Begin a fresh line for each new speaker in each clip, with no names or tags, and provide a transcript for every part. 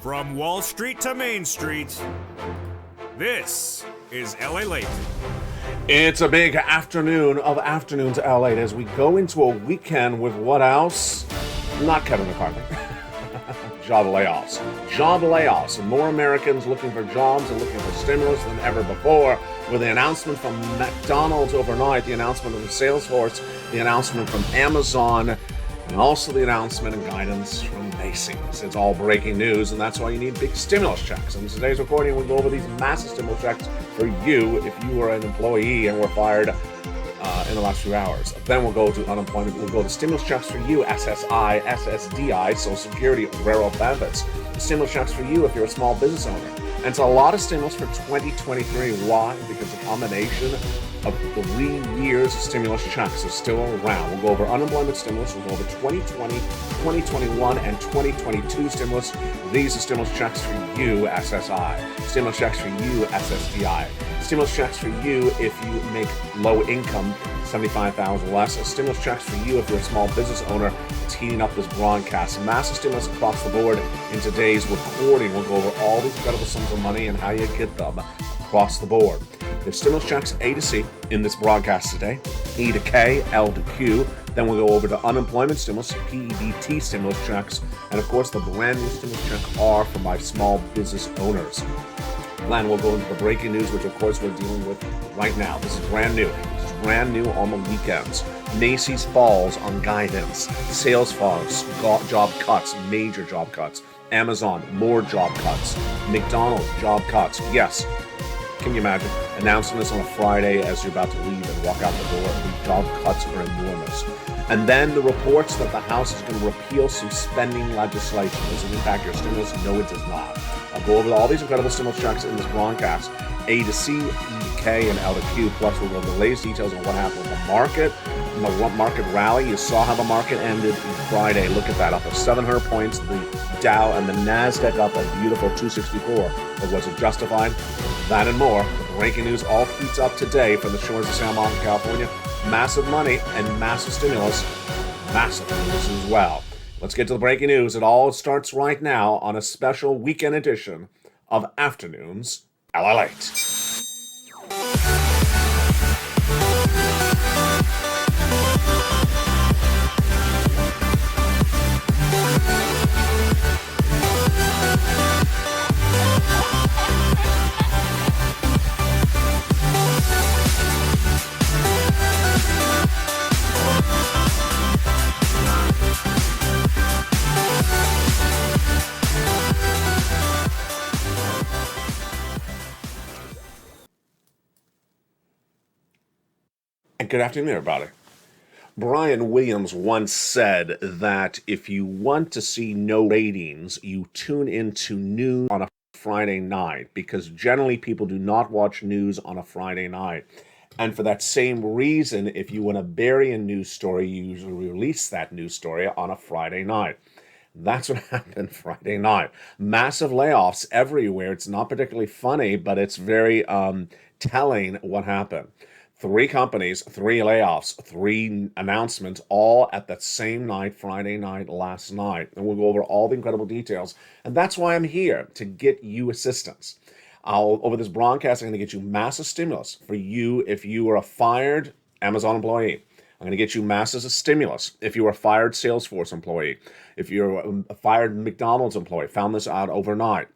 From Wall Street to Main Street, this is LALATE.
It's a big afternoon of afternoons LA as we go into a weekend with what else? Not Kevin McCarthy. Job layoffs. Job layoffs. And more Americans looking for jobs and looking for stimulus than ever before. With the announcement from McDonald's overnight, the announcement from Salesforce, the announcement from Amazon, and also the announcement and guidance from Macy's. It's all breaking news, and that's why you need big stimulus checks. And in today's recording, we'll go over these massive stimulus checks for you if you were an employee and were fired in the last few hours. Then we'll go to unemployment. We'll go to stimulus checks for you, SSI, SSDI, Social Security, railroad benefits. Stimulus checks for you if you're a small business owner. And it's a lot of stimulus for 2023. Why? Because the combination of 3 years of stimulus checks is still around. We'll go over unemployment stimulus. We'll go over 2020, 2021, and 2022 stimulus. These are stimulus checks for you, SSI. Stimulus checks for you, SSDI. Stimulus checks for you if you make low income, $75,000 less. Stimulus checks for you if you're a small business owner. It's heating up this broadcast. Massive stimulus across the board in today's recording. We'll go over all these incredible sums of money and how you get them across the board. There's stimulus checks A to C in this broadcast today, E to K, L to Q. Then we'll go over to unemployment stimulus, PEBT stimulus checks, and of course the brand new stimulus check R for my small business owners. Then we'll go into the breaking news, which of course we're dealing with right now. This is brand new. This is brand new on the weekends. Macy's falls on guidance. Salesforce job cuts, major job cuts. Amazon, more job cuts. McDonald's, job cuts. Yes. Can you imagine? Announcing this on a Friday as you're about to leave and walk out the door. The job cuts are enormous. And then the reports that the House is going to repeal some spending legislation. Does it impact your stimulus? No, it does not. I'll go over all these incredible stimulus checks in this broadcast. A to C, E to K, and L to Q. Plus, we'll go over the latest details on what happened with the market. And the market rally. You saw how the market ended Friday. Look at that. Up at 700 points. The Dow and the NASDAQ up a beautiful 264. But was it justified? That and more. The breaking news all heats up today from the shores of San Marcos, California. Massive money and massive stimulus. Massive stimulus as well. Let's get to the breaking news. It all starts right now on a special weekend edition of Afternoons LALATE. Good afternoon, everybody. Brian Williams once said that if you want to see no ratings, you tune into news on a Friday night, because generally people do not watch news on a Friday night. And for that same reason, if you want to bury a news story, you usually release that news story on a Friday night. That's what happened Friday night. Massive layoffs everywhere. It's not particularly funny, but it's very telling what happened. 3 companies, 3 layoffs, 3 announcements, all at that same night, Friday night, last night. And we'll go over all the incredible details. And that's why I'm here, to get you assistance. Over this broadcast, I'm going to get you massive stimulus for you if you were a fired Amazon employee. I'm going to get you massive stimulus if you were a fired Salesforce employee. If you're a fired McDonald's employee, found this out overnight.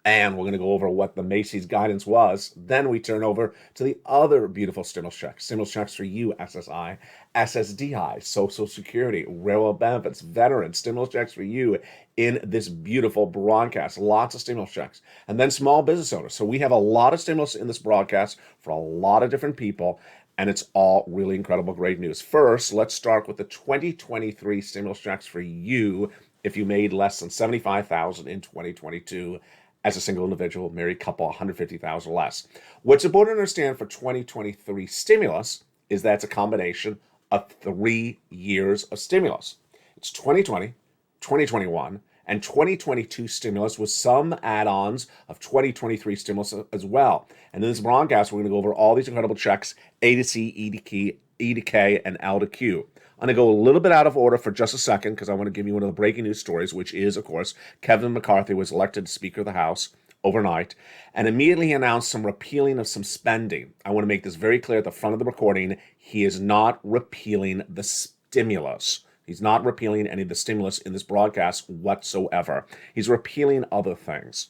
And we're going to go over what the Macy's guidance was. Then we turn over to the other beautiful stimulus checks. Stimulus checks for you, SSI, SSDI, Social Security, railroad benefits, veterans. Stimulus checks for you in this beautiful broadcast. Lots of stimulus checks. And then small business owners. So we have a lot of stimulus in this broadcast for a lot of different people. And it's all really incredible, great news. First, let's start with the 2023 stimulus checks for you if you made less than $75,000 in 2022. As a single individual, married couple, $150,000 less. What's important to understand for 2023 stimulus is that it's a combination of 3 years of stimulus. It's 2020, 2021, and 2022 stimulus with some add-ons of 2023 stimulus as well. And in this broadcast, we're going to go over all these incredible checks, A to C, E to K, E to K, and L to Q. I'm going to go a little bit out of order for just a second because I want to give you one of the breaking news stories, which is, of course, Kevin McCarthy was elected Speaker of the House overnight and immediately announced some repealing of some spending. I want to make this very clear at the front of the recording. He is not repealing the stimulus. He's not repealing any of the stimulus in this broadcast whatsoever. He's repealing other things.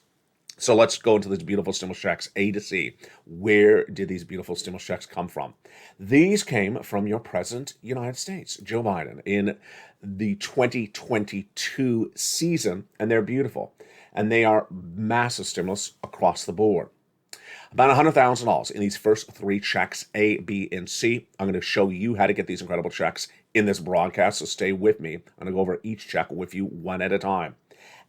So let's go into these beautiful stimulus checks, A to C. Where did these beautiful stimulus checks come from? These came from your president, United States, Joe Biden, in the 2022 season, and they're beautiful. And they are massive stimulus across the board. About $100,000 in these first three checks, A, B, and C. I'm going to show you how to get these incredible checks in this broadcast, so stay with me. I'm going to go over each check with you one at a time.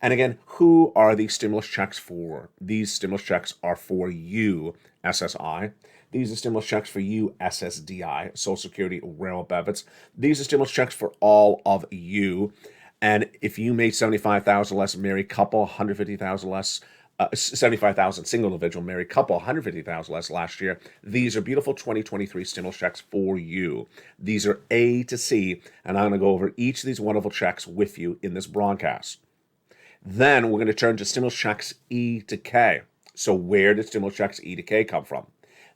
And again, who are these stimulus checks for? These stimulus checks are for you, SSI. These are stimulus checks for you, SSDI, Social Security Railroad Benefits. These are stimulus checks for all of you. And if you made $75,000 less, married couple, $150,000 less, $75,000 single individual, married couple, $150,000 less last year, these are beautiful 2023 stimulus checks for you. These are A to C, and I'm going to go over each of these wonderful checks with you in this broadcast. Then we're going to turn to stimulus checks E to K. So where did stimulus checks E to K come from?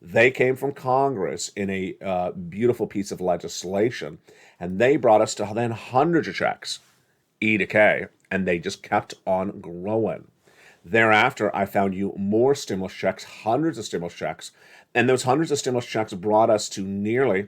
They came from Congress in a beautiful piece of legislation, and they brought us to then hundreds of checks, E to K, and they just kept on growing. Thereafter, I found you more stimulus checks, hundreds of stimulus checks, and those hundreds of stimulus checks brought us to nearly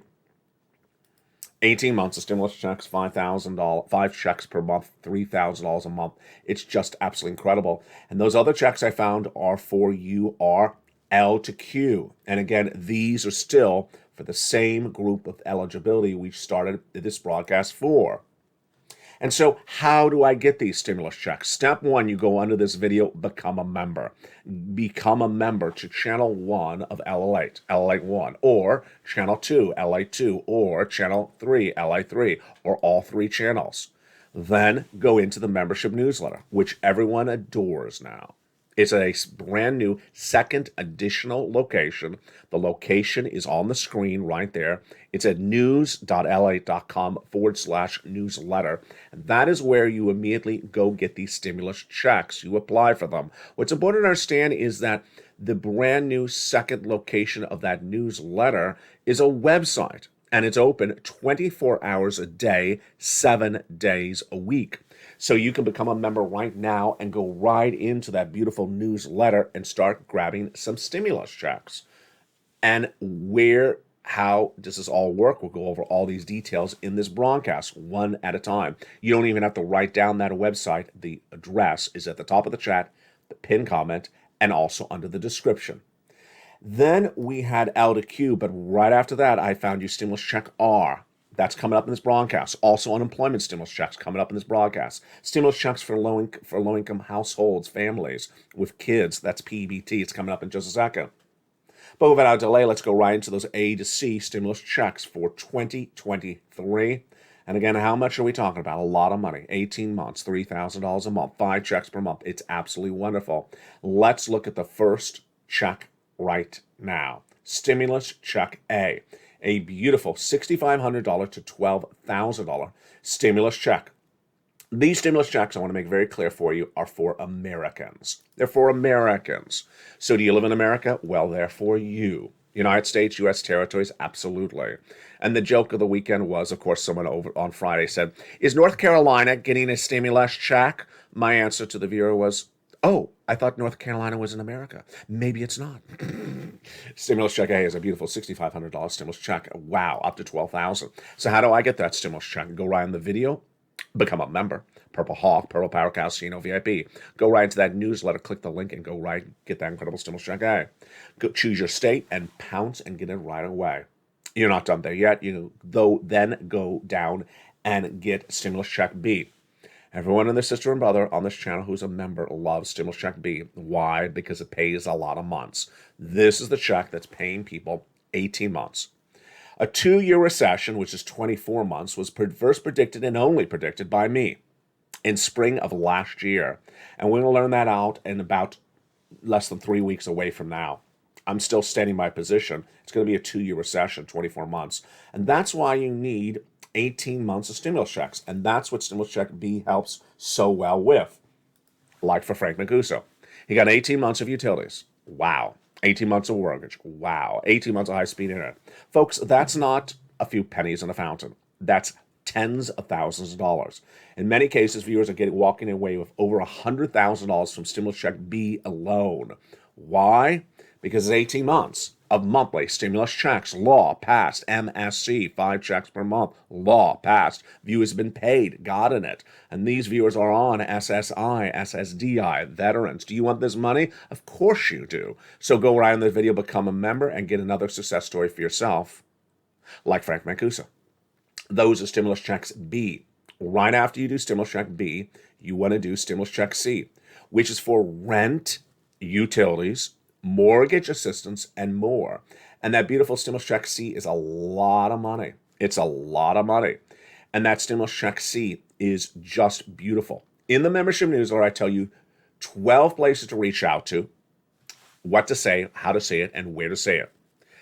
18 months of stimulus checks, $5,000, 5 checks per month, $3,000 a month. It's just absolutely incredible. And those other checks I found are for you are L to Q. And again, these are still for the same group of eligibility we started this broadcast for. And so how do I get these stimulus checks? Step 1, you go under this video, become a member. Become a member to Channel 1 of LALATE, LALATE 1, or Channel 2, LA 2, or Channel 3, LA 3, or all 3 channels. Then go into the membership newsletter, which everyone adores now. It's a brand new second additional location. The location is on the screen right there. It's at news.la.com/newsletter. And that is where you immediately go get these stimulus checks. You apply for them. What's important to understand is that the brand new second location of that newsletter is a website. And it's open 24 hours a day, 7 days a week. So you can become a member right now and go right into that beautiful newsletter and start grabbing some stimulus checks. And how does this all work? We'll go over all these details in this broadcast, one at a time. You don't even have to write down that website. The address is at the top of the chat, the pinned comment, and also under the description. Then we had L to Q, but right after that, I found you stimulus check R. That's coming up in this broadcast. Also, unemployment stimulus checks coming up in this broadcast. Stimulus checks for low-income households, families with kids. That's PBT. It's coming up in just a second. But without delay, let's go right into those A to C stimulus checks for 2023. And again, how much are we talking about? A lot of money. 18 months, $3,000 a month, 5 checks per month. It's absolutely wonderful. Let's look at the first check right now. Stimulus check A. A beautiful $6,500 to $12,000 stimulus check. These stimulus checks, I want to make very clear for you, are for Americans. They're for Americans. So do you live in America? Well, they're for you. United States, U.S. territories, absolutely. And the joke of the weekend was, of course, someone over on Friday said, is North Carolina getting a stimulus check? My answer to the viewer was, oh, I thought North Carolina was in America. Maybe it's not. Stimulus check A is a beautiful $6,500 stimulus check. Wow, up to $12,000. So how do I get that stimulus check? Go right in the video, become a member. Purple Hawk, Purple Power Casino VIP. Go right into that newsletter, click the link, and go right, get that incredible stimulus check A. Go choose your state and pounce and get it right away. You're not done there yet. Then go down and get stimulus check B. Everyone and their sister and brother on this channel who's a member loves stimulus check B. Why? Because it pays a lot of months. This is the check that's paying people 18 months. A 2-year recession, which is 24 months, was first predicted and only predicted by me in spring of last year. And we're going to learn that out in about less than 3 weeks away from now. I'm still standing my position. It's going to be a 2-year recession, 24 months. And that's why you need 18 months of stimulus checks. And that's what stimulus check B helps so well with. Like for Frank Mancuso. He got 18 months of utilities. Wow. 18 months of mortgage. Wow. 18 months of high-speed internet. Folks, that's not a few pennies in a fountain. That's tens of thousands of dollars. In many cases, viewers are walking away with over $100,000 from stimulus check B alone. Why? Because it's 18 months of monthly stimulus checks. Law passed. MSC, 5 checks per month. Law passed. Viewers have been paid. Gotten it. And these viewers are on SSI, SSDI, veterans. Do you want this money? Of course you do. So go right in the video, become a member, and get another success story for yourself, like Frank Mancuso. Those are stimulus checks B. Right after you do stimulus check B, you want to do stimulus check C, which is for rent, utilities, mortgage assistance, and more. And that beautiful stimulus check C is a lot of money. It's a lot of money. And that stimulus check C is just beautiful. In the membership newsletter, I tell you 12 places to reach out to, what to say, how to say it, and where to say it.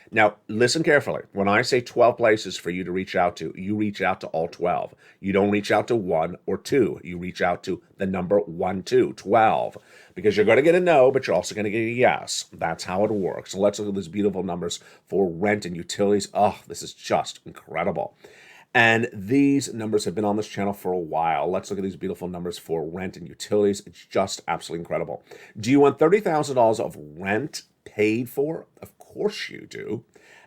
Now, listen carefully. When I say 12 places for you to reach out to, you reach out to all 12. You don't reach out to 1 or 2. You reach out to the number 1, 2, 12. Because you're going to get a no, but you're also going to get a yes. That's how it works. So let's look at these beautiful numbers for rent and utilities. Oh, this is just incredible. And these numbers have been on this channel for a while. Let's look at these beautiful numbers for rent and utilities. It's just absolutely incredible. Do you want $30,000 of rent paid for? Of course you do.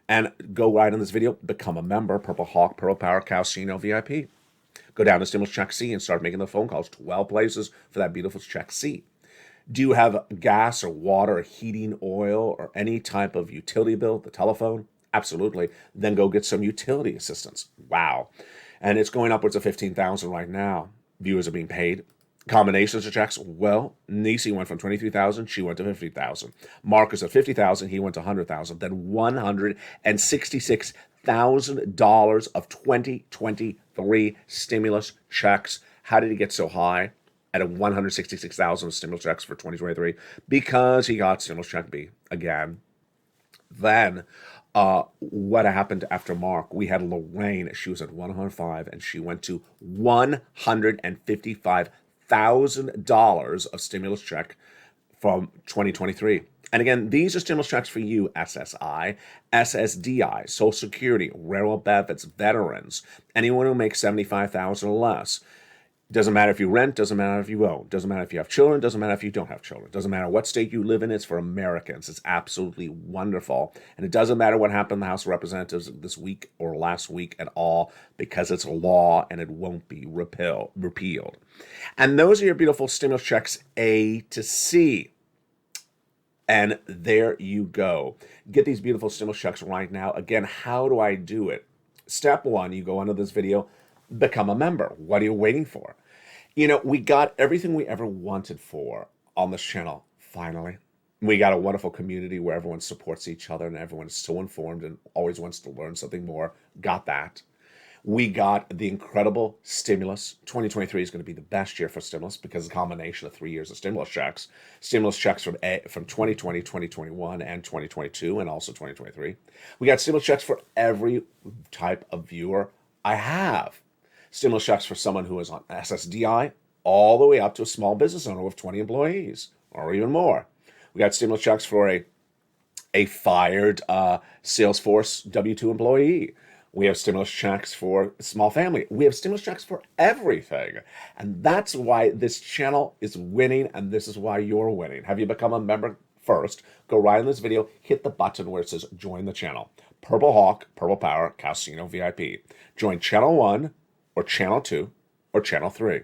And go right in this video, become a member, Purple Hawk, Purple Power, Casino VIP. Go down to stimulus check C and start making the phone calls. 12 places for that beautiful check C. Do you have gas or water or heating oil or any type of utility bill, the telephone? Absolutely. Then go get some utility assistance. Wow. And it's going upwards of $15,000 right now. Viewers are being paid. Combinations of checks. Well, Nisi went from $23,000. She went to $50,000. Marcus at $50,000. He went to $100,000. Then $166,000 of 2023 stimulus checks. How did he get so high at a $166,000 stimulus checks for 2023? Because he got stimulus check B again. Then what happened after Mark? We had Lorraine. She was at 105 and she went to $155,000 of stimulus check from 2023. And again, these are stimulus checks for you, SSI, SSDI, Social Security, railroad benefits, veterans, anyone who makes $75,000 or less. Doesn't matter if you rent, doesn't matter if you own, doesn't matter if you have children, doesn't matter if you don't have children, doesn't matter what state you live in, it's for Americans. It's absolutely wonderful. And it doesn't matter what happened in the House of Representatives this week or last week at all, because it's a law and it won't be repealed. And those are your beautiful stimulus checks A to C. And there you go. Get these beautiful stimulus checks right now. Again, how do I do it? Step 1, you go under this video, become a member. What are you waiting for? You know, we got everything we ever wanted for on this channel, finally. We got a wonderful community where everyone supports each other and everyone is so informed and always wants to learn something more. Got that. We got the incredible stimulus. 2023 is going to be the best year for stimulus because it's a combination of 3 years of stimulus checks. Stimulus checks from 2020, 2021, and 2022, and also 2023. We got stimulus checks for every type of viewer I have. Stimulus checks for someone who is on SSDI all the way up to a small business owner with 20 employees or even more. We got stimulus checks for a fired Salesforce W-2 employee. We have stimulus checks for a small family. We have stimulus checks for everything. And that's why this channel is winning, and this is why you're winning. Have you become a member first? Go right in this video, hit the button where it says join the channel. Purple Hawk, Purple Power, Casino VIP. Join Channel 1 or Channel 2 or Channel 3.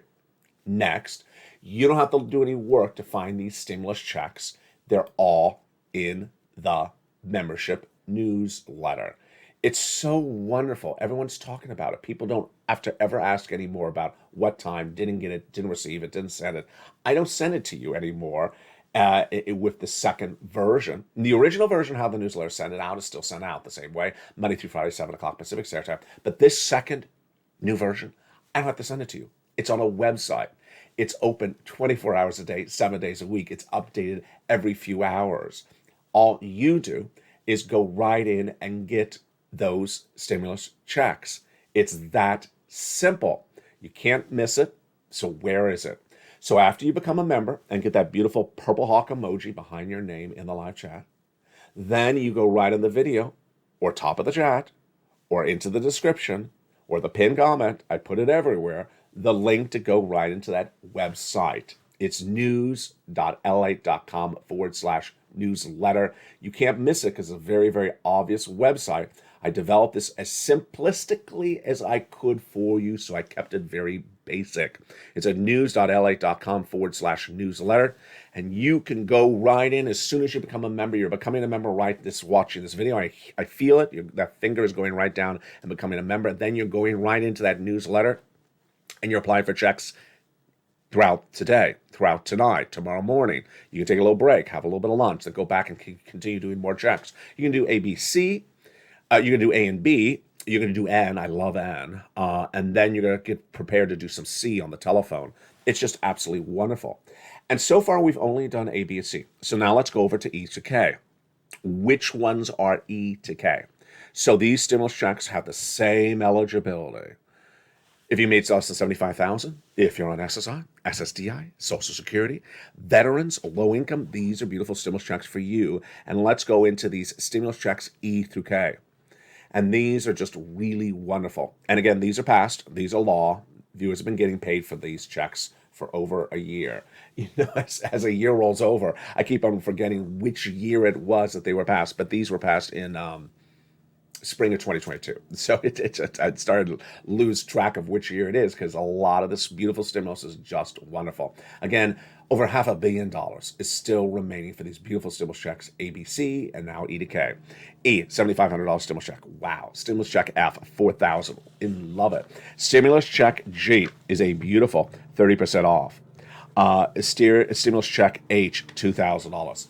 Next, you don't have to do any work to find these stimulus checks. They're all in the membership newsletter. It's so wonderful. Everyone's talking about it. People don't have to ever ask anymore about what time, didn't get it, didn't receive it, didn't send it. I don't send it to you anymore with the second version. The original version, how the newsletter sent it out, is still sent out the same way, Monday through Friday, 7 o'clock Pacific Standard Time. But this second new version, I don't have to send it to you. It's on a website. It's open 24 hours a day, 7 days a week. It's updated every few hours. All you do is go right in and get those stimulus checks. It's that simple. You can't miss it. So where is it? So after you become a member and get that beautiful purple hawk emoji behind your name in the live chat, then you go right in the video or top of the chat or into the description or the pinned comment. I put it everywhere. The link to go right into that website. It's news.lalate.com/newsletter. You can't miss it because it's a very, very obvious website. I developed this as simplistically as I could for you, so I kept it very basic. It's at news.lalate.com/newsletter, and you can go right in as soon as you become a member. You're becoming a member right this watching this video. I feel it. That finger is going right down and becoming a member. Then you're going right into that newsletter, and you're applying for checks throughout today, throughout tonight, tomorrow morning. You can take a little break, have a little bit of lunch, then go back and continue doing more checks. You can do A, B, C. You can do A and B. You're going to do N. I love N. And then you're going to get prepared to do some C on the telephone. It's just absolutely wonderful. And so far, we've only done A, B, and C. So now let's go over to E to K. Which ones are E to K? So these stimulus checks have the same eligibility. If you made less than $75,000, if you're on SSI, SSDI, Social Security, veterans, low income, these are beautiful stimulus checks for you. And let's go into these stimulus checks E through K. And these are just really wonderful. And again, these are passed. These are law. Viewers have been getting paid for these checks for over a year. You know, as a year rolls over, I keep on forgetting which year it was that they were passed. But these were passed in spring of 2022. So I started to lose track of which year it is because a lot of this beautiful stimulus is just wonderful. Again, over $500 million is still remaining for these beautiful stimulus checks, ABC and now E to K. E, $7,500 stimulus check. Wow. Stimulus check F, $4,000. Love it. Stimulus check G is a beautiful 30% off. Stimulus check H, $2,000.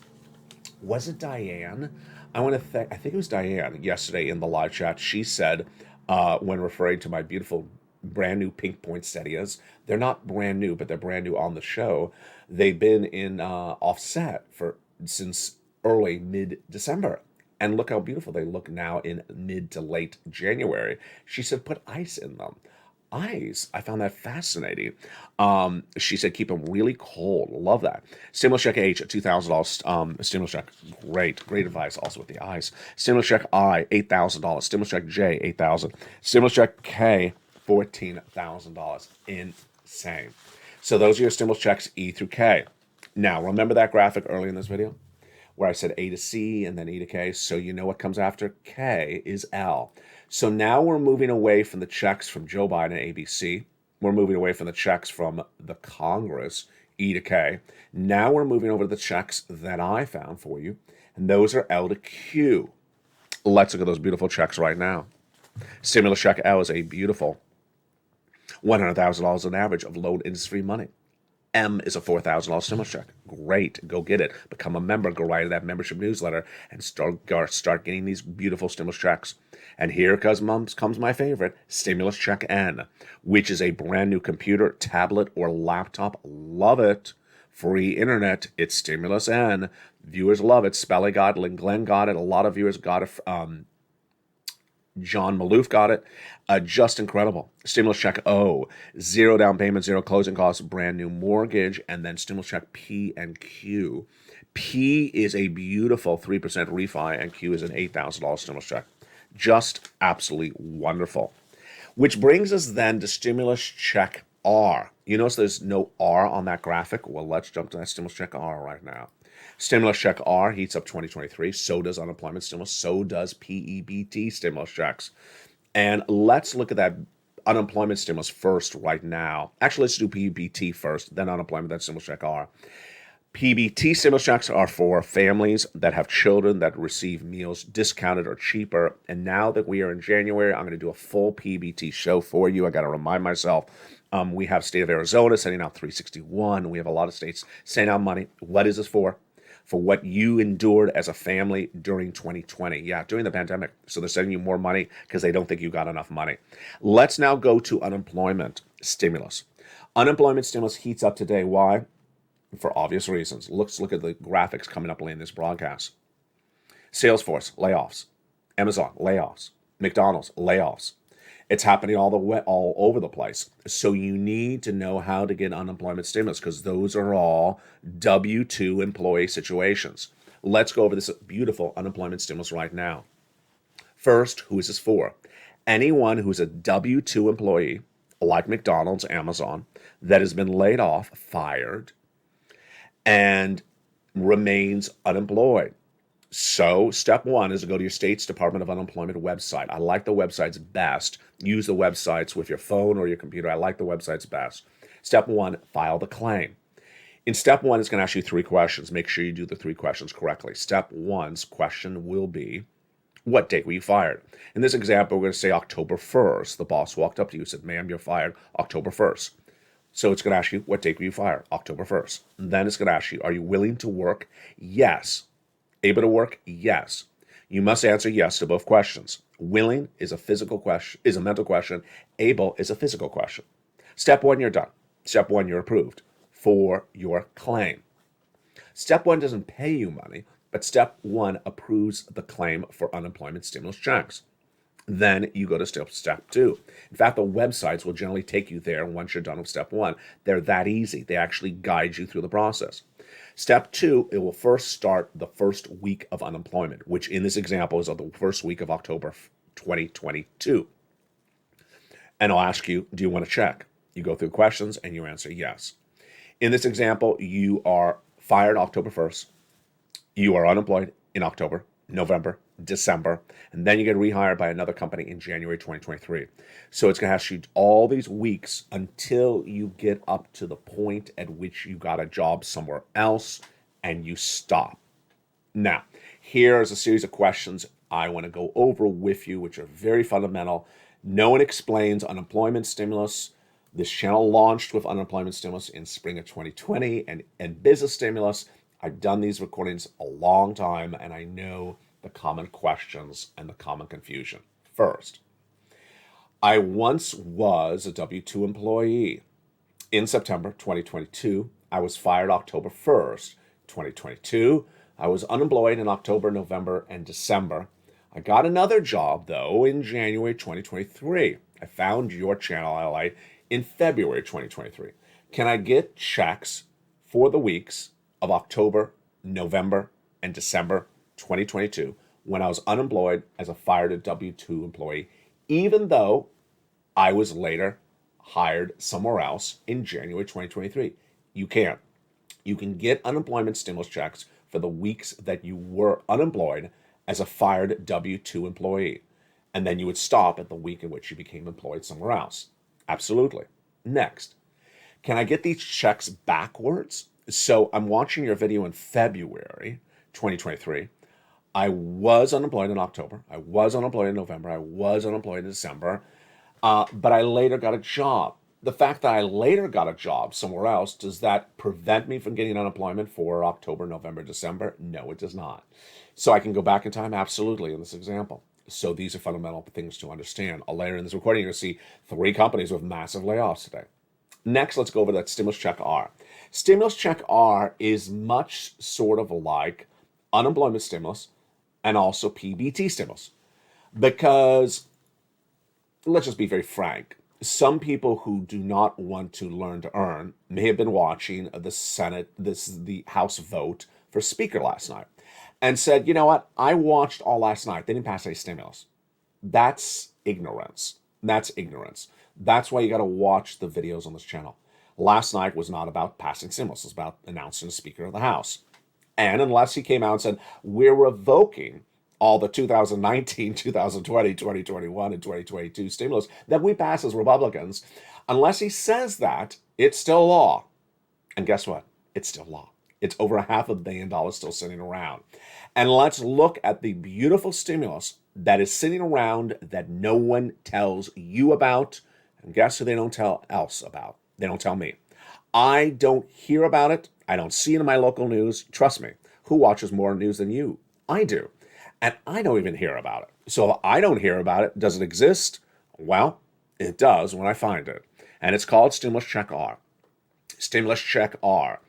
Was it Diane? I think it was Diane yesterday in the live chat. She said, when referring to my beautiful brand new pink poinsettias, they're not brand new, but they're brand new on the show. They've been in offset since early mid-December. And look how beautiful they look now in mid to late January. She said, put ice in them. Ice. I found that fascinating. She said, keep them really cold. Love that. Stimulus check H, $2,000. Stimulus check, great advice. Also with the ice. Stimulus check I, $8,000. Stimulus check J, $8,000. Stimulus check K, $14,000. Insane. So those are your stimulus checks E through K. Now, remember that graphic early in this video where I said A to C and then E to K? So you know what comes after K is L. So now we're moving away from the checks from Joe Biden, ABC. We're moving away from the checks from the Congress, E to K. Now we're moving over to the checks that I found for you, and those are L to Q. Let's look at those beautiful checks right now. Stimulus check L is a beautiful $100,000 on average of loan industry money. M is a $4,000 stimulus check. Great. Go get it. Become a member. Go right to that membership newsletter and start getting these beautiful stimulus checks. And here comes my favorite, stimulus check N, which is a brand new computer, tablet, or laptop. Love it. Free internet. It's stimulus N. Viewers love it. Spelly got it. Glenn got it. A lot of viewers got it. John Maloof got it. Just incredible. Stimulus check O, zero down payment, zero closing costs, brand new mortgage, and then stimulus check P and Q. P is a beautiful 3% refi, and Q is an $8,000 stimulus check. Just absolutely wonderful. Which brings us then to stimulus check R. You notice there's no R on that graphic? Well, let's jump to that stimulus check R right now. Stimulus check R heats up 2023. So does unemployment stimulus. So does PEBT stimulus checks. And let's look at that unemployment stimulus first right now. Actually, let's do PEBT first, then unemployment, then stimulus check R. PBT stimulus checks are for families that have children that receive meals discounted or cheaper. And now that we are in January, I'm going to do a full PBT show for you. I got to remind myself. We have state of Arizona sending out 361. We have a lot of states sending out money. What is this for? For what you endured as a family during 2020. Yeah, during the pandemic. So they're sending you more money because they don't think you got enough money. Let's now go to unemployment stimulus. Unemployment stimulus heats up today. Why? For obvious reasons. Let's look at the graphics coming up in this broadcast. Salesforce, layoffs. Amazon, layoffs. McDonald's, layoffs. It's happening all over the place. So you need to know how to get unemployment stimulus because those are all W-2 employee situations. Let's go over this beautiful unemployment stimulus right now. First, who is this for? Anyone who's a W-2 employee, like McDonald's, Amazon, that has been laid off, fired, and remains unemployed. So step one is to go to your state's Department of Unemployment website. I like the websites best. Use the websites with your phone or your computer. I like the websites best. Step one, file the claim. In step one, it's going to ask you 3 questions. Make sure you do the 3 questions correctly. Step one's question will be, what date were you fired? In this example, we're going to say October 1st. The boss walked up to you and said, ma'am, you're fired October 1st. So it's going to ask you, what date were you fired? October 1st. And then it's going to ask you, are you willing to work? Yes. Able to work? Yes. You must answer yes to both questions. Willing is a physical question, is a mental question. Able is a physical question. Step one, you're done. Step one, you're approved for your claim. Step one doesn't pay you money, but step one approves the claim for unemployment stimulus checks. Then you go to step two. In fact, the websites will generally take you there once you're done with step one. They're that easy. They actually guide you through the process. Step two, it will first start the first week of unemployment, which in this example is of the first week of October 2022. And I'll ask you, do you want to check? You go through questions and you answer yes. In this example, you are fired October 1st. You are unemployed in October, November, December, and then you get rehired by another company in January 2023. So it's going to ask you all these weeks until you get up to the point at which you got a job somewhere else and you stop. Now, here's a series of questions I want to go over with you, which are very fundamental. No one explains unemployment stimulus. This channel launched with unemployment stimulus in spring of 2020 and business stimulus. I've done these recordings a long time, and I know the common questions and the common confusion. First, I once was a W-2 employee. In September 2022, I was fired October 1st, 2022. I was unemployed in October, November, and December. I got another job, though, in January 2023. I found your channel, LALATE, in February 2023. Can I get checks for the weeks of October, November, and December 2022 when I was unemployed as a fired W-2 employee, even though I was later hired somewhere else in January 2023? You can. You can get unemployment stimulus checks for the weeks that you were unemployed as a fired W-2 employee, and then you would stop at the week in which you became employed somewhere else. Absolutely. Next, can I get these checks backwards? So I'm watching your video in February 2023. I was unemployed in October. I was unemployed in November. I was unemployed in December. But I later got a job. The fact that I later got a job somewhere else, does that prevent me from getting unemployment for October, November, December? No, it does not. So I can go back in time? Absolutely, in this example. So these are fundamental things to understand. Later in this recording, you're going to see 3 companies with massive layoffs today. Next, let's go over that stimulus check R. Stimulus check R is much sort of like unemployment stimulus and also PBT stimulus. Because, let's just be very frank, some people who do not want to learn to earn may have been watching the House vote for Speaker last night and said, you know what, I watched all last night. They didn't pass any stimulus. That's ignorance. That's ignorance. That's why you got to watch the videos on this channel. Last night was not about passing stimulus. It was about announcing the Speaker of the House. And unless he came out and said, we're revoking all the 2019, 2020, 2021, and 2022 stimulus that we passed as Republicans, unless he says that, it's still law. And guess what? It's still law. It's over $500 million still sitting around. And let's look at the beautiful stimulus that is sitting around that no one tells you about. And guess who they don't tell else about? They don't tell me. I don't hear about it. I don't see it in my local news. Trust me, who watches more news than you? I do. And I don't even hear about it. So if I don't hear about it, does it exist? Well, it does when I find it. And it's called Stimulus Check R. Stimulus Check R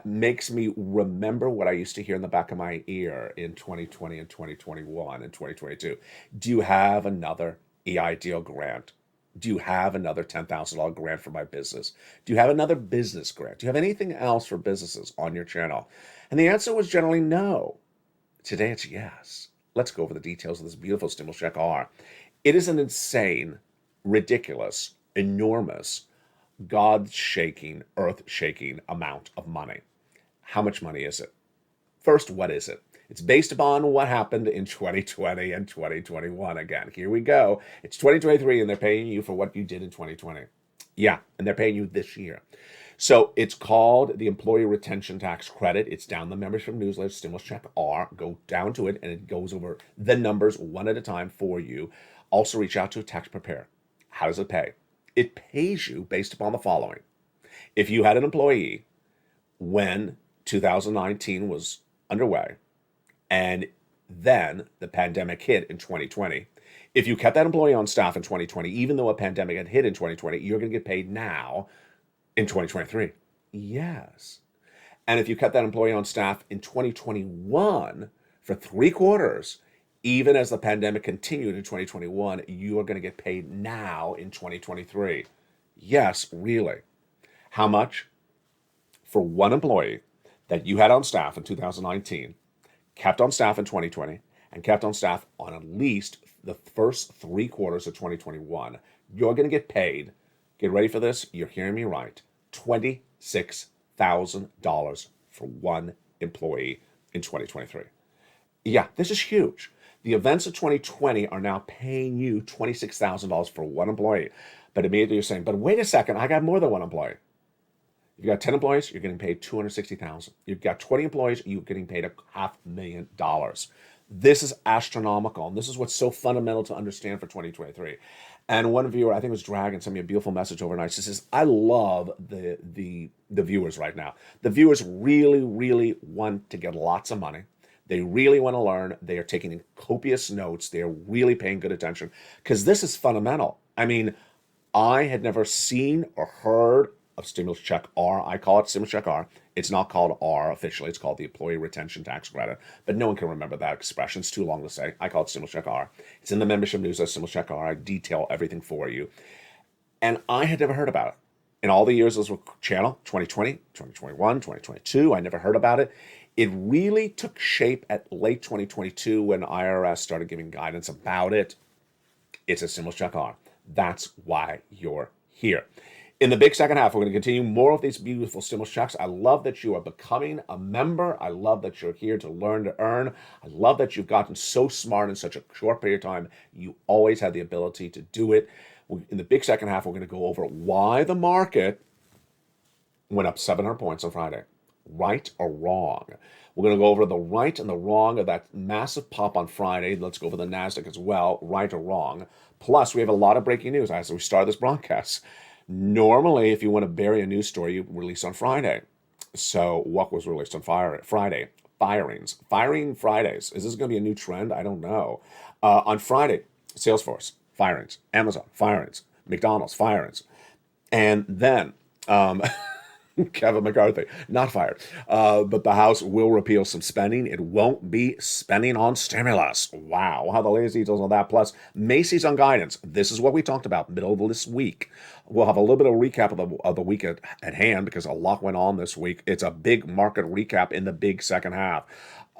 makes me remember what I used to hear in the back of my ear in 2020 and 2021 and 2022. Do you have another EIDL grant? Do you have another $10,000 grant for my business? Do you have another business grant? Do you have anything else for businesses on your channel? And the answer was generally no. Today it's yes. Let's go over the details of this beautiful stimulus check R. It is an insane, ridiculous, enormous, God-shaking, earth-shaking amount of money. How much money is it? First, what is it? It's based upon what happened in 2020 and 2021. Again, here we go. It's 2023, and they're paying you for what you did in 2020. Yeah, and they're paying you this year. So it's called the Employee Retention Tax Credit. It's down the membership newsletter, Stimulus Check R. Go down to it, and it goes over the numbers one at a time for you. Also, reach out to a tax preparer. How does it pay? It pays you based upon the following. If you had an employee when 2019 was underway, and then the pandemic hit in 2020, if you kept that employee on staff in 2020, even though a pandemic had hit in 2020, you're going to get paid now in 2023. Yes. And if you kept that employee on staff in 2021 for 3 quarters, even as the pandemic continued in 2021, you are going to get paid now in 2023. Yes, really. How much? For one employee that you had on staff in 2019, kept on staff in 2020, and kept on staff on at least the first 3 quarters of 2021, you're going to get paid, get ready for this, you're hearing me right, $26,000 for one employee in 2023. Yeah, this is huge. The events of 2020 are now paying you $26,000 for one employee. But immediately you're saying, but wait a second, I got more than one employee. If you got 10 employees, you're getting paid $260,000. You've got 20 employees, you're getting paid $500,000. This is astronomical, and this is what's so fundamental to understand for 2023. And one viewer, I think it was Dragon, sent me a beautiful message overnight. She says, I love the viewers right now. The viewers really, really want to get lots of money. They really want to learn. They are taking copious notes. They are really paying good attention because this is fundamental. I mean, I had never seen or heard of Stimulus Check R. I call it Stimulus Check R. It's not called R officially. It's called the Employee Retention Tax Credit. But no one can remember that expression. It's too long to say. I call it Stimulus Check R. It's in the membership newsletter, Stimulus Check R. I detail everything for you. And I had never heard about it. In all the years this was channel, 2020, 2021, 2022, I never heard about it. It really took shape at late 2022 when IRS started giving guidance about it. It's a Stimulus Check R. That's why you're here. In the big second half, we're going to continue more of these beautiful stimulus checks. I love that you are becoming a member. I love that you're here to learn to earn. I love that you've gotten so smart in such a short period of time. You always had the ability to do it. In the big second half, we're going to go over why the market went up 700 points on Friday. Right or wrong? We're going to go over the right and the wrong of that massive pop on Friday. Let's go over the NASDAQ as well, right or wrong. Plus, we have a lot of breaking news as we start this broadcast. Normally, if you want to bury a news story, you release on Friday. So what was released on Friday? Firings. Firing Fridays. Is this going to be a new trend? I don't know. On Friday, Salesforce, firings. Amazon, firings. McDonald's, firings. And then... Kevin McCarthy, not fired. But the House will repeal some spending. It won't be spending on stimulus. Wow. We'll have the latest details on that. Plus, Macy's on guidance. This is what we talked about middle of this week. We'll have a little bit of a recap of the week at hand because a lot went on this week. It's a big market recap in the big second half.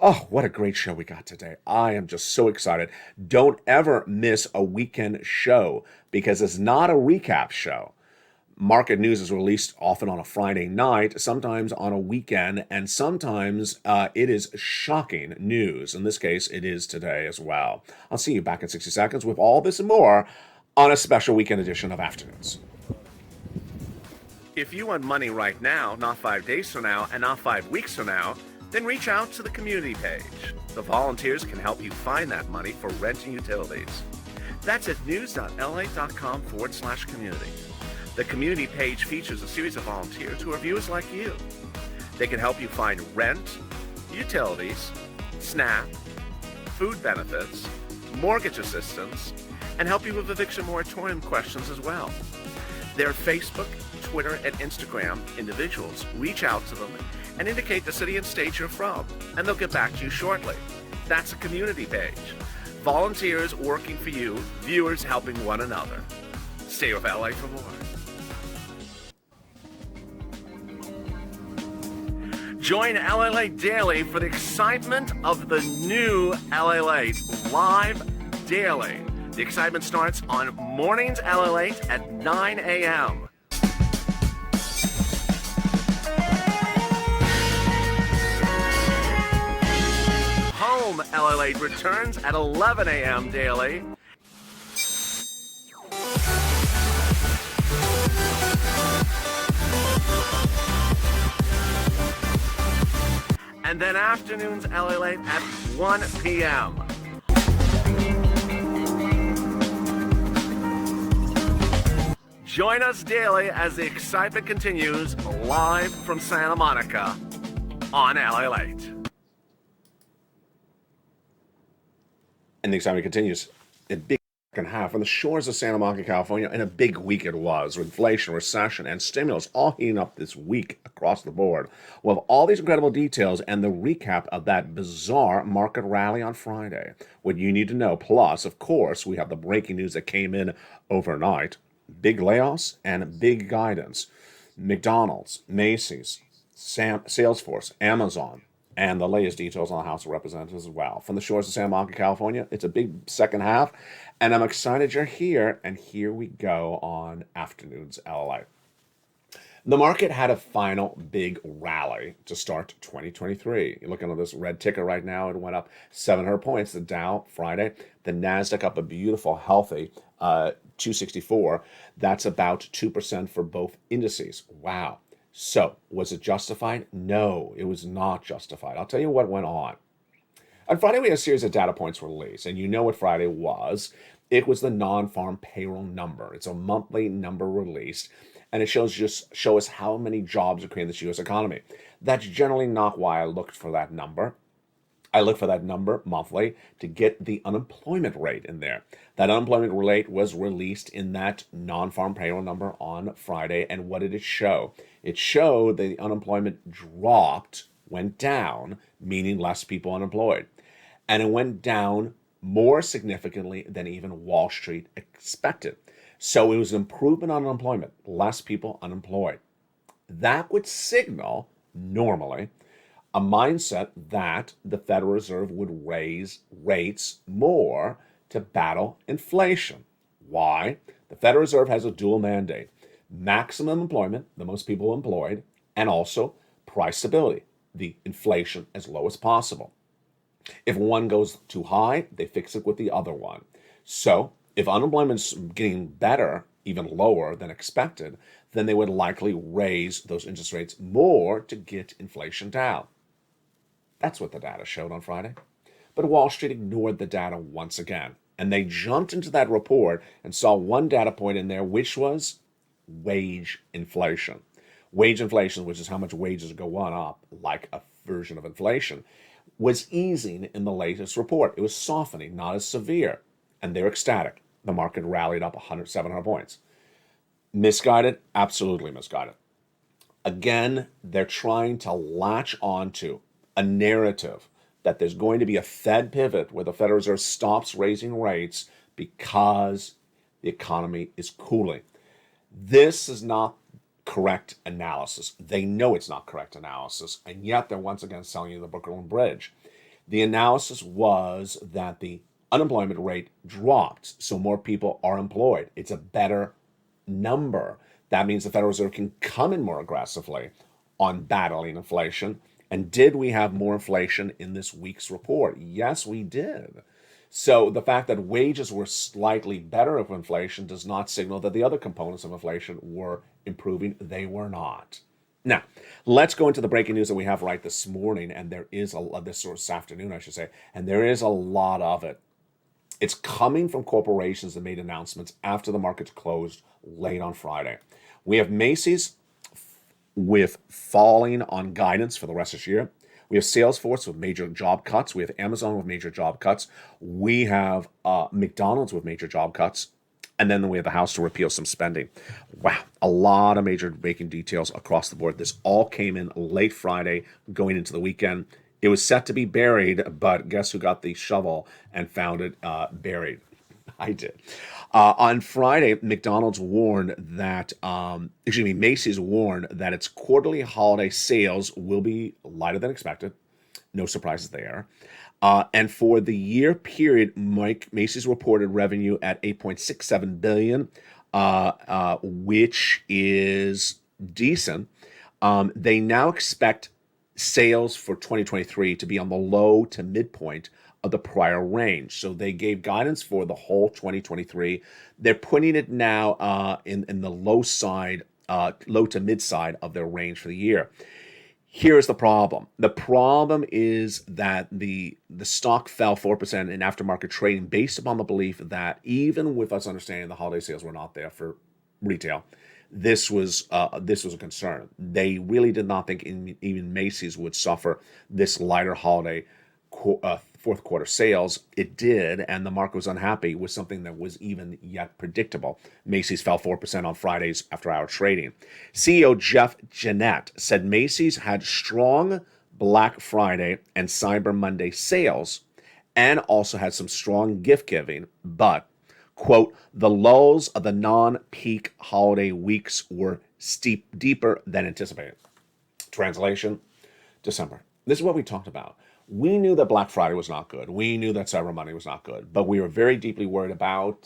Oh, what a great show we got today. I am just so excited. Don't ever miss a weekend show because it's not a recap show. Market news is released often on a Friday night, sometimes on a weekend, and sometimes it is shocking news. In this case, it is today as well. I'll see you back in 60 seconds with all this and more on a special weekend edition of Afternoons. If you want money right now, not 5 days from now, and not 5 weeks from now, then reach out to the community page. The volunteers can help you find that money for rent and utilities. That's at news.la.com/community. The community page features a series of volunteers who are viewers like you. They can help you find rent, utilities, SNAP, food benefits, mortgage assistance, and help you with eviction moratorium questions as well. Their Facebook, Twitter, and Instagram individuals reach out to them
and indicate the city and state you're from, and they'll get back to you shortly. That's a community page. Volunteers working for you, viewers helping one another. Stay with LA for more. Join LALATE Daily for the excitement of the new LALATE live daily. The excitement starts on mornings LALATE at 9 a.m. Home LALATE returns at 11 a.m. daily. And then afternoons LALATE at 1 p.m. Join us daily as the excitement continues live from Santa Monica on LALATE.
And the excitement continues. A big second half on the shores of Santa Monica, California, and a big week it was. Inflation, recession, and stimulus all heating up this week across the board. We'll have all these incredible details and the recap of that bizarre market rally on Friday. What you need to know. Plus, of course, we have the breaking news that came in overnight. Big layoffs and big guidance. McDonald's, Macy's, Salesforce, Amazon, and the latest details on the House of Representatives as well. From the shores of Santa Monica, California, it's a big second half, and I'm excited you're here, and here we go on Afternoons LA. The market had a final big rally to start 2023. You're looking at this red ticker right now. It went up 700 points. The Dow Friday, the NASDAQ up a beautiful, healthy 264. That's about 2% for both indices. Wow. So, was it justified? No, it was not justified. I'll tell you what went on. On Friday, we had a series of data points released, and you know what Friday was. It was the non-farm payroll number. It's a monthly number released, and it show us how many jobs are created in this U.S. economy. That's generally not why I looked for that number. I look for that number monthly to get the unemployment rate in there. That unemployment rate was released in that non-farm payroll number on Friday, and what did it show? It showed that the unemployment dropped, went down, meaning less people unemployed. And it went down more significantly than even Wall Street expected. So it was an improvement on unemployment, less people unemployed. That would signal, normally, a mindset that the Federal Reserve would raise rates more to battle inflation. Why? The Federal Reserve has a dual mandate: maximum employment, the most people employed, and also price stability, the inflation as low as possible. If one goes too high, they fix it with the other one. So if unemployment's getting better, even lower than expected, then they would likely raise those interest rates more to get inflation down. That's what the data showed on Friday. But Wall Street ignored the data once again, and they jumped into that report and saw one data point in there, which was wage inflation. Wage inflation, which is how much wages go on up, like a version of inflation, was easing in the latest report. It was softening, not as severe, and they're ecstatic. The market rallied up 700 points. Misguided? Absolutely misguided. Again, they're trying to latch onto a narrative that there's going to be a Fed pivot where the Federal Reserve stops raising rates because the economy is cooling. This is not correct analysis. They know it's not correct analysis, and yet they're once again selling you the Brooklyn Bridge. The analysis was that the unemployment rate dropped, so more people are employed. It's a better number. That means the Federal Reserve can come in more aggressively on battling inflation. And did we have more inflation in this week's report? Yes, we did. So the fact that wages were slightly better of inflation does not signal that the other components of inflation were improving. They were not. Now, let's go into the breaking news that we have right this morning, and there is this afternoon, I should say, and there is a lot of it. It's coming from corporations that made announcements after the markets closed late on Friday. We have Macy's with falling on guidance for the rest of this year. We have Salesforce with major job cuts. We have Amazon with major job cuts. We have McDonald's with major job cuts. And then we have the House to repeal some spending. Wow, a lot of major breaking details across the board. This all came in late Friday, going into the weekend. It was set to be buried, but guess who got the shovel and found it buried? I did. On Friday, McDonald's warned that, Macy's warned that its quarterly holiday sales will be lighter than expected. No surprises there. And for the year period, Macy's reported revenue at $8.67 billion, which is decent. They now expect sales for 2023 to be on the low to midpoint of the prior range. So they gave guidance for the whole 2023. They're putting it now in the low to mid side of their range for the year. Here's the problem. The problem is that the stock fell 4% in aftermarket trading based upon the belief that even with us understanding the holiday sales were not there for retail, this was a concern. They really did not think even Macy's would suffer this lighter holiday fourth quarter sales. It did, and the market was unhappy with something that was even yet predictable. Macy's fell 4% on Friday's after-hour trading. CEO Jeff Gennette said Macy's had strong Black Friday and Cyber Monday sales and also had some strong gift giving, but, quote, the lulls of the non-peak holiday weeks were deeper than anticipated. Translation, December. This is what we talked about. We knew that Black Friday was not good. We knew that Cyber Monday was not good, but we were very deeply worried about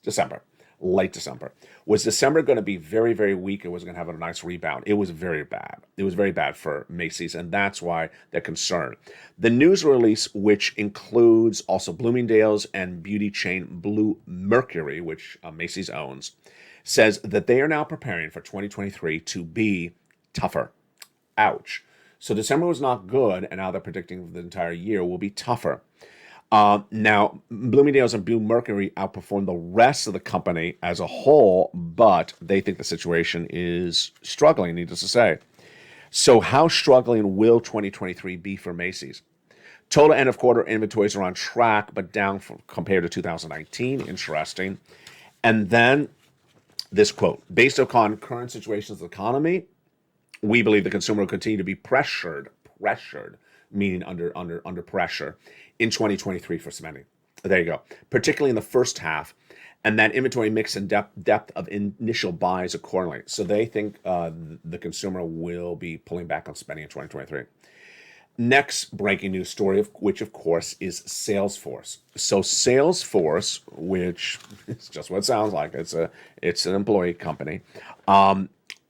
December, late December. Was December going to be very, very weak, or was it going to have a nice rebound? It was very bad. It was very bad for Macy's, and that's why they're concerned. The news release, which includes also Bloomingdale's and beauty chain Blue Mercury, which Macy's owns, says that they are now preparing for 2023 to be tougher. Ouch. So December was not good, and now they're predicting the entire year will be tougher. Now, Bloomingdale's and Blue Mercury outperformed the rest of the company as a whole, but they think the situation is struggling, needless to say. So how struggling will 2023 be for Macy's? Total end-of-quarter inventories are on track, but down compared to 2019. Interesting. And then this quote, based upon current situations of the economy, we believe the consumer will continue to be pressured, meaning under pressure in 2023 for spending. There you go. Particularly in the first half, and that inventory mix and depth of initial buys accordingly. So they think the consumer will be pulling back on spending in 2023. Next breaking news story, which of course is Salesforce. So Salesforce, which is just what it sounds like, it's an employee company,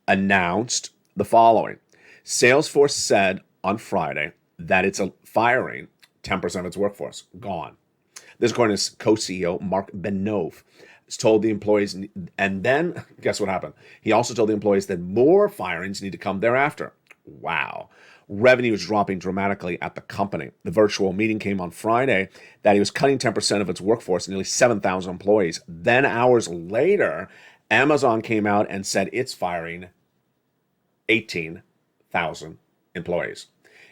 announced the following. Salesforce said on Friday that it's firing 10% of its workforce. Gone. This according to co-CEO Mark Benioff. Has told the employees, and then guess what happened? He also told the employees that more firings need to come thereafter. Wow. Revenue is dropping dramatically at the company. The virtual meeting came on Friday that he was cutting 10% of its workforce, nearly 7,000 employees. Then hours later, Amazon came out and said it's firing 18,000 employees.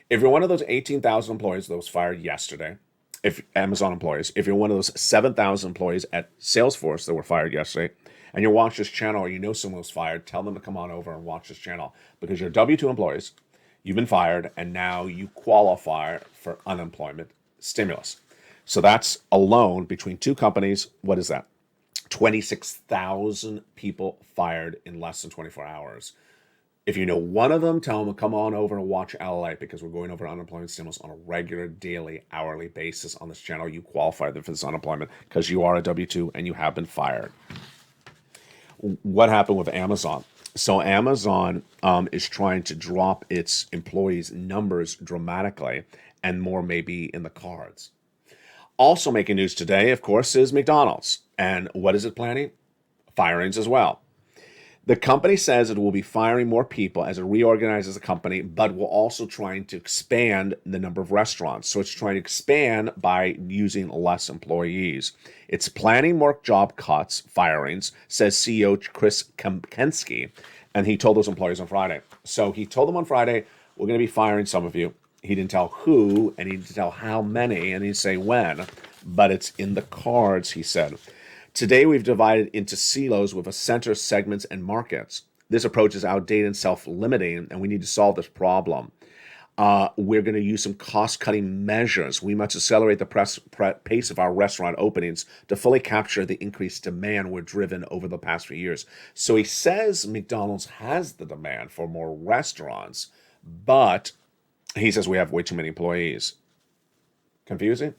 If you're one of those 18,000 employees that was fired yesterday, if Amazon employees, if you're one of those 7,000 employees at Salesforce that were fired yesterday, and you watch this channel or you know someone was fired, tell them to come on over and watch this channel because you're W-2 employees, you've been fired, and now you qualify for unemployment stimulus. So that's alone between two companies. What is that? 26,000 people fired in less than 24 hours. If you know one of them, tell them to come on over and watch LALATE because we're going over unemployment stimulus on a regular, daily, hourly basis on this channel. You qualify for this unemployment because you are a W-2 and you have been fired. What happened with Amazon? So Amazon is trying to drop its employees' numbers dramatically, and more may be in the cards. Also making news today, of course, is McDonald's. And what is it planning? Firings as well. The company says it will be firing more people as it reorganizes the company, but will also trying to expand the number of restaurants. So it's trying to expand by using less employees. It's planning more job cuts, firings, says CEO Chris Kempinski, and he told those employees on Friday. So he told them on Friday, we're going to be firing some of you. He didn't tell who, and he didn't tell how many, and he didn't say when, but it's in the cards, he said. Today, we've divided into silos with a center, segments, and markets. This approach is outdated and self-limiting, and we need to solve this problem. We're going to use some cost-cutting measures. We must accelerate the pace of our restaurant openings to fully capture the increased demand we're driven over the past few years. So he says McDonald's has the demand for more restaurants, but he says we have way too many employees. Confusing?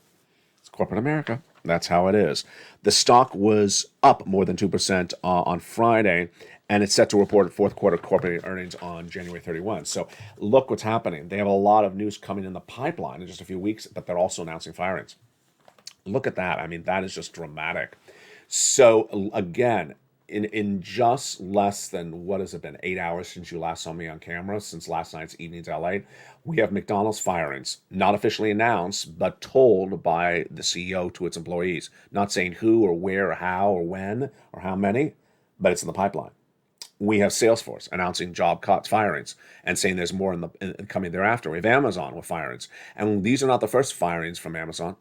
It's corporate America. That's how it is. The stock was up more than 2% on Friday, and it's set to report fourth quarter corporate earnings on January 31. So look what's happening. They have a lot of news coming in the pipeline in just a few weeks, but they're also announcing firings. Look at that. I mean, that is just dramatic. So again, in just less than, what has it been, 8 hours since you last saw me on camera, since last night's Evenings LA, we have McDonald's firings, not officially announced, but told by the CEO to its employees, not saying who or where or how or when or how many, but it's in the pipeline. We have Salesforce announcing job cuts, firings, and saying there's more coming thereafter. We have Amazon with firings. And these are not the first firings from Amazon.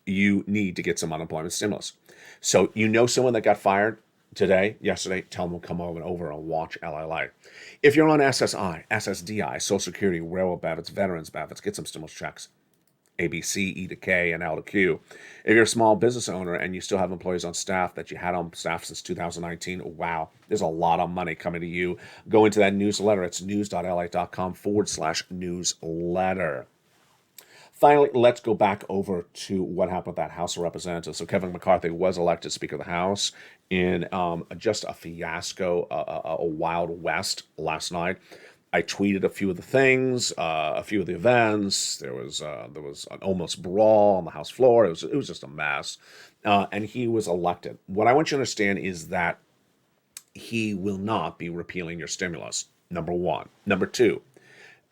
You need to get some unemployment stimulus. So you know someone that got fired today, yesterday, tell them to come over and watch LALATE. If you're on SSI, SSDI, Social Security, railroad benefits, veterans benefits, get some stimulus checks. ABC, E to K, and L to Q. If you're a small business owner and you still have employees on staff that you had on staff since 2019, wow, there's a lot of money coming to you. Go into that newsletter. It's news.la.com/newsletter. Finally, let's go back over to what happened with that House of Representatives. So Kevin McCarthy was elected Speaker of the House in just a fiasco, a Wild West last night. I tweeted a few of the things, a few of the events. There was an almost brawl on the House floor. It was just a mess, and he was elected. What I want you to understand is that he will not be repealing your stimulus. Number one. Number two,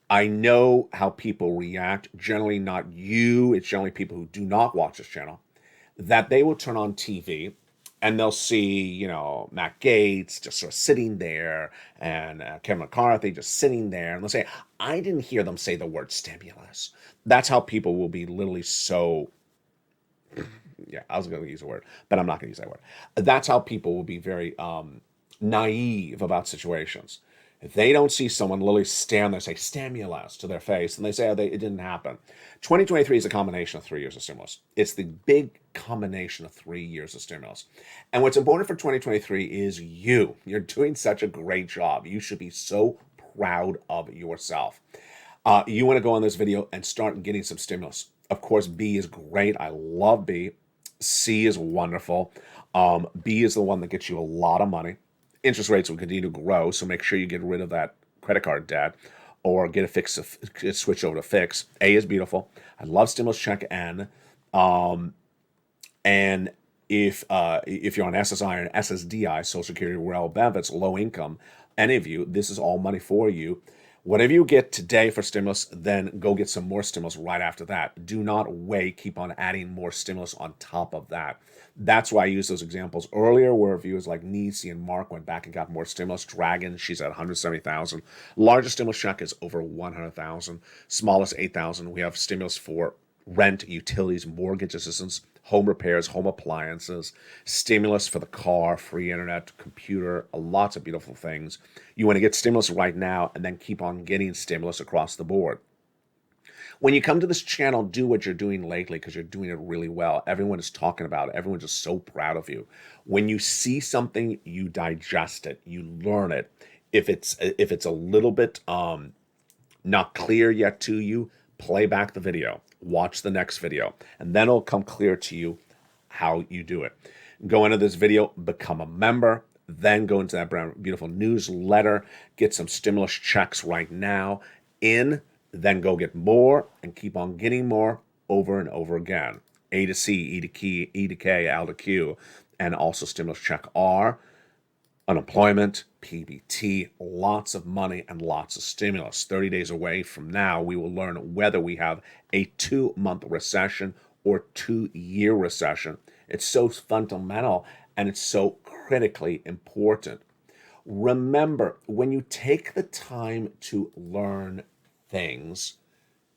I know how people react. Generally, not you. It's generally people who do not watch this channel. That they will turn on TV and they'll see, Matt Gaetz just sort of sitting there and Kevin McCarthy just sitting there. And they'll say, I didn't hear them say the word stimulus. That's how people will be literally so, yeah, I was going to use a word, but I'm not going to use that word. That's how people will be very naive about situations. If they don't see someone literally stand there and say stimulus to their face, and they say, it didn't happen. 2023 is a combination of 3 years of stimulus. It's the big combination of 3 years of stimulus. And what's important for 2023 is you. You're doing such a great job. You should be so proud of yourself. You want to go on this video and start getting some stimulus. Of course, B is great. I love B. C is wonderful. B is the one that gets you a lot of money. Interest rates will continue to grow, so make sure you get rid of that credit card debt or get a switch over to fix. A is beautiful. I love stimulus check N. And if you're on SSI or SSDI, Social Security, railroad benefits, low income, any of you, this is all money for you. Whatever you get today for stimulus, then go get some more stimulus right after that. Do not wait. Keep on adding more stimulus on top of that. That's why I used those examples earlier where viewers like Nisi and Mark went back and got more stimulus. Dragon, she's at 170,000. Largest stimulus check is over 100,000. Smallest 8,000. We have stimulus for rent, utilities, mortgage assistance, home repairs, home appliances, stimulus for the car, free internet, computer, lots of beautiful things. You want to get stimulus right now and then keep on getting stimulus across the board. When you come to this channel, do what you're doing lately because you're doing it really well. Everyone is talking about it. Everyone's just so proud of you. When you see something, you digest it. You learn it. If it's a little bit not clear yet to you, play back the video. Watch the next video. And then it'll come clear to you how you do it. Go into this video, become a member. Then go into that beautiful newsletter. Get some stimulus checks right now then go get more and keep on getting more over and over again. A to C, E to K, L to Q, and also stimulus check R, unemployment, PBT, lots of money and lots of stimulus. 30 days away from now, we will learn whether we have a 2-month recession or 2-year recession. It's so fundamental and it's so critically important. Remember, when you take the time to learn things,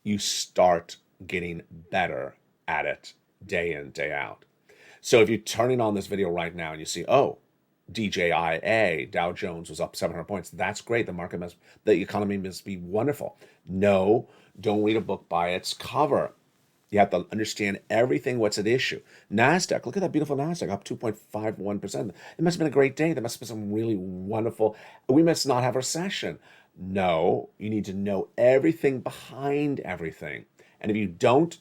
you start getting better at it day in, day out. So if you're turning on this video right now and you see, oh, DJIA, Dow Jones was up 700 points. That's great. The economy must be wonderful. No, don't read a book by its cover. You have to understand everything what's at issue. NASDAQ, look at that beautiful NASDAQ, up 2.51%. It must have been a great day. There must have been some really wonderful, we must not have a recession. No, you need to know everything behind everything. And if you don't,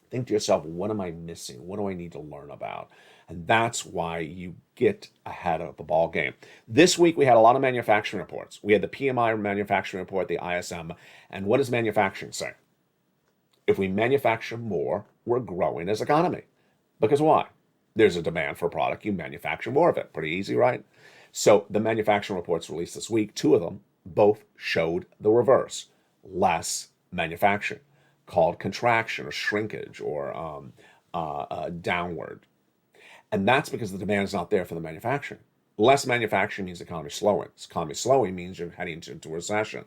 think to yourself, what am I missing? What do I need to learn about? And that's why you get ahead of the ball game. This week, we had a lot of manufacturing reports. We had the PMI manufacturing report, the ISM. And what does manufacturing say? If we manufacture more, we're growing as an economy. Because why? There's a demand for a product, you manufacture more of it. Pretty easy, right? So the manufacturing reports released this week, 2 of them, both showed the reverse. Less manufacturing, called contraction or shrinkage or downward. And that's because the demand is not there for the manufacturing. Less manufacturing means the economy slowing. Economy slowing means you're heading into a recession.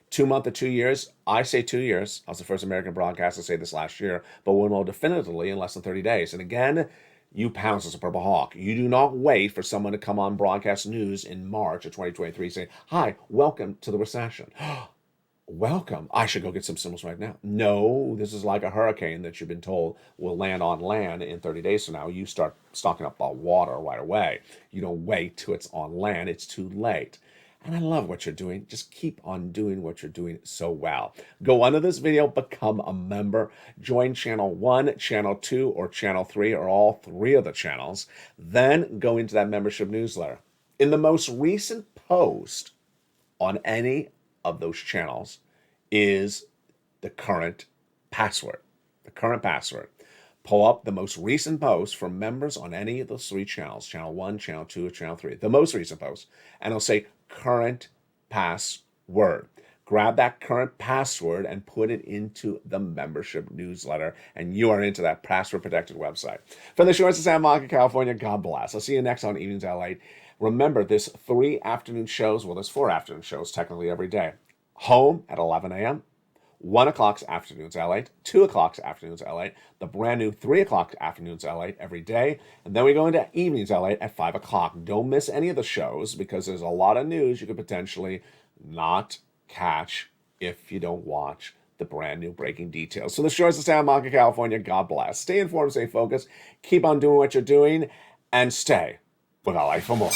2 months to 2 years, I say 2 years. I was the first American broadcaster to say this last year, but we'll know definitively in less than 30 days. And again, you pounce as a purple hawk. You do not wait for someone to come on broadcast news in March of 2023 saying, hi, welcome to the recession. Welcome. I should go get some symbols right now. No, this is like a hurricane that you've been told will land on land in 30 days from now. You start stocking up on water right away. You don't wait till it's on land. It's too late. And I love what you're doing. Just keep on doing what you're doing so well. Go under this video, become a member, join channel 1, channel 2, or channel 3, or all 3 of the channels. Then go into that membership newsletter. In the most recent post on any of those channels is the current password. The current password. Pull up the most recent post from members on any of those 3 channels, channel 1, channel 2, or channel 3, the most recent post, and it'll say current password. Grab that current password and put it into the membership newsletter, and you are into that password-protected website. From the shores of San Monica, California, God bless. I'll see you next on Evenings LA. Remember, there's 3 afternoon shows. Well, there's 4 afternoon shows technically every day. Home at 11 a.m., 1 o'clock afternoons L8, 2 o'clock afternoons L8, the brand new 3 o'clock afternoons L8 every day, and then we go into evenings L8 at 5 o'clock. Don't miss any of the shows because there's a lot of news you could potentially not catch if you don't watch the brand new breaking details. So the shores of San Monica, California, God bless. Stay informed, stay focused, keep on doing what you're doing, and stay with LA for more.